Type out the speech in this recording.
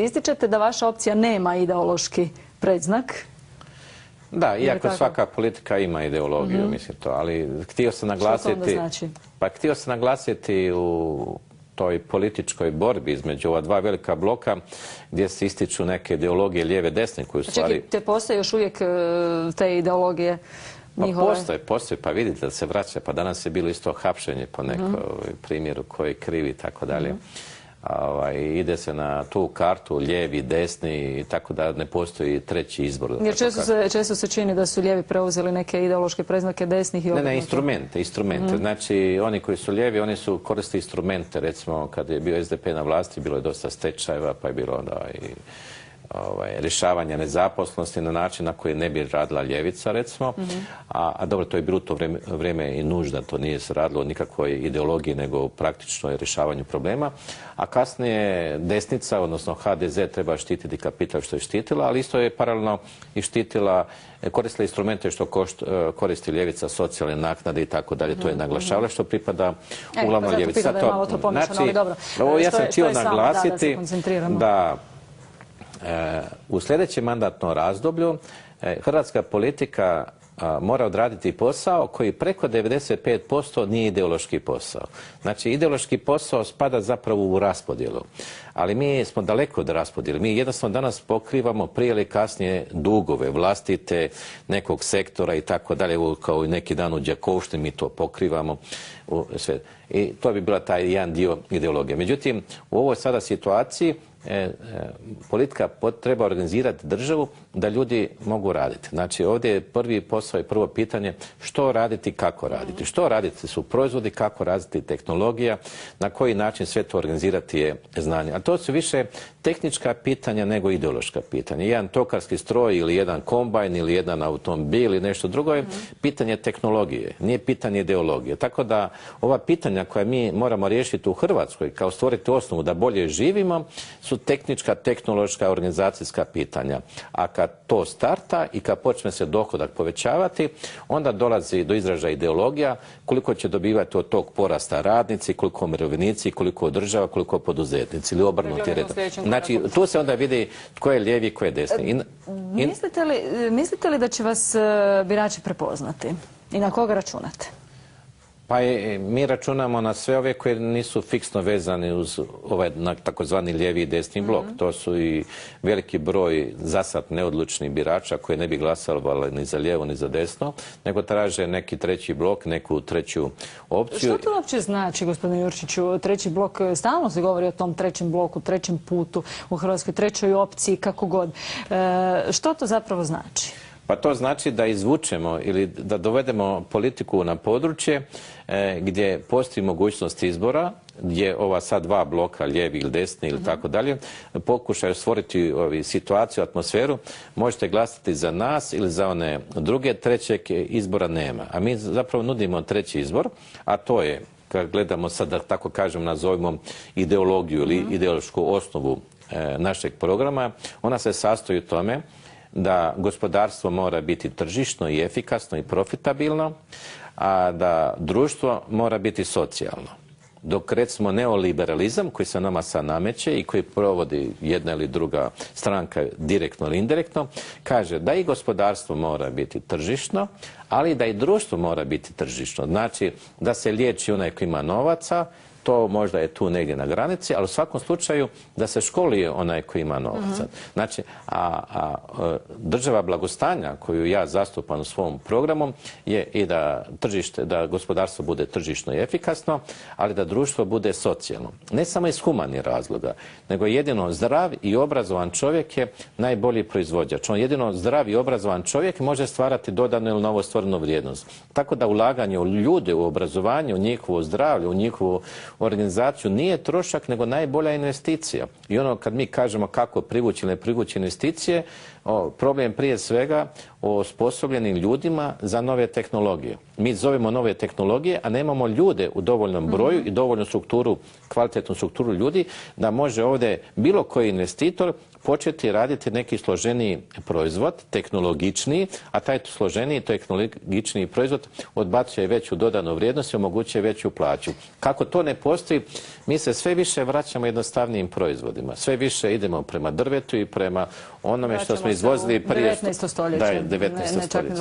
Ističete da vaša opcija nema ideološki predznak. Da, iako svaka politika ima ideologiju, mislim to, ali htio sam naglasiti... Što to onda znači? Pa htio sam naglasiti u toj političkoj borbi između ova dva velika bloka gdje se ističu neke ideologije lijeve, desne koje u stvari... Čekajte, postoje još uvijek te ideologije njihove? Pa postoje, pa vidite da se vraća, pa danas je bilo isto hapšenje po nekom primjeru koji je krivi i tako dalje. Ide se na tu kartu lijevi, desni i tako da ne postoji treći izbor. Jer često se čini da su lijevi preuzeli neke ideološke predznake desnih i obrnuto. Ne, instrumente. Znači, oni koji su lijevi, oni su koristili instrumente. Recimo, kad je bio SDP na vlasti, bilo je dosta stečajeva, pa je bilo onda i rješavanja nezaposlenosti na način na koji ne bi radila ljevica, recimo. A dobro, to je bilo to vrijeme i nužda, to nije se radilo o nikakvoj ideologiji, nego o praktičnoj rješavanju problema. A kasnije desnica, odnosno HDZ, treba štititi kapital što je štitila, ali isto je paralelno i štitila, koristila instrumente što koristi ljevica, socijalne naknade i tako dalje. To je naglašavala što pripada uglavnom ljevica. Zato da je malo to pomiješano, ali dobro. Ja sam htio naglasiti da u sljedećem mandatnom razdoblju hrvatska politika mora odraditi posao koji preko 95% nije ideološki posao. Znači, ideološki posao spada zapravo u raspodjelu. Ali mi smo daleko od raspodjele. Mi jednostavno danas pokrivamo prije ili kasnije dugove vlastite nekog sektora i tako dalje. Kao i neki dan u Đakovštini mi to pokrivamo. I to bi bila taj jedan dio ideologije. Međutim, u ovoj sada situaciji politika treba organizirati državu da ljudi mogu raditi. Znači, ovdje je prvi posao i prvo pitanje što raditi, kako raditi. Što raditi su proizvodi, kako raditi tehnologija, na koji način sve to organizirati je znanje. A to su više tehnička pitanja nego ideološka pitanja. Jedan tokarski stroj ili jedan kombajn ili jedan automobil ili nešto drugo je pitanje tehnologije, nije pitanje ideologije. Tako da ova pitanja koja mi moramo riješiti u Hrvatskoj, kao stvoriti osnovu da bolje živimo, su tehnička, tehnološka, organizacijska pitanja. A kad to starta i kad počne se dohodak povećavati, onda dolazi do izražaja ideologija, koliko će dobivati od tog porasta radnici, koliko umirovljenici, koliko država, koliko poduzetnici ili obrnuti red. Znači, tu se onda vidi tko je lijevi, tko je desni. Mislite li da će vas birači prepoznati i na koga računate? Pa mi računamo na sve ove koje nisu fiksno vezani uz ovaj takozvani lijevi i desni blok. To su i veliki broj zasad neodlučnih birača koji ne bi glasovali ni za lijevo ni za desno, nego traže neki treći blok, neku treću opciju. Što to uopće znači, gospodine Jurčiću, treći blok? Stalno se govori o tom trećem bloku, trećem putu u Hrvatskoj, trećoj opciji, kako god. Što to zapravo znači? Pa to znači da izvučemo ili da dovedemo politiku na područje gdje postoji mogućnost izbora, gdje ova sad dva bloka, lijevi ili desni ili tako dalje, pokušaju stvoriti situaciju, atmosferu, možete glasati za nas ili za one druge, trećeg izbora nema. A mi zapravo nudimo treći izbor, a to je, kad gledamo sad, da tako kažem, nazovimo ideologiju ili ideološku osnovu našeg programa, ona se sastoji u tome da gospodarstvo mora biti tržišno i efikasno i profitabilno, a da društvo mora biti socijalno. Dok recimo neoliberalizam koji se nama sad nameće i koji provodi jedna ili druga stranka direktno ili indirektno, kaže da i gospodarstvo mora biti tržišno, ali da i društvo mora biti tržišno. Znači da se liječi onaj koji ima novaca, to možda je tu negdje na granici, ali u svakom slučaju da se školuje onaj koji ima novaca. Znači, država blagostanja koju ja zastupam u svom programu je i da gospodarstvo bude tržišno i efikasno, ali da društvo bude socijalno. Ne samo iz humanih razloga, nego jedino zdrav i obrazovan čovjek je najbolji proizvođač. On jedino zdrav i obrazovan čovjek može stvarati dodanu ili novostvorenu vrijednost. Tako da ulaganje u ljude, u obrazovanje, u njihovo zdravlje, u njihovu organizaciju nije trošak nego najbolja investicija. I ono kad mi kažemo kako privući ili ne privući investicije, problem prije svega o osposobljenim ljudima za nove tehnologije. Mi zovemo nove tehnologije, a nemamo ljude u dovoljnom broju i dovoljnu strukturu, kvalitetnu strukturu ljudi da može ovdje bilo koji investitor početi raditi neki složeniji proizvod, tehnologičniji, a taj složeniji, tehnologičniji proizvod odbacuje veću dodanu vrijednost i omogućuje veću plaću. Kako to ne postoji, mi se sve više vraćamo jednostavnijim proizvodima. Sve više idemo prema drvetu i prema onome što smo izvozili prije 19. stoljeće.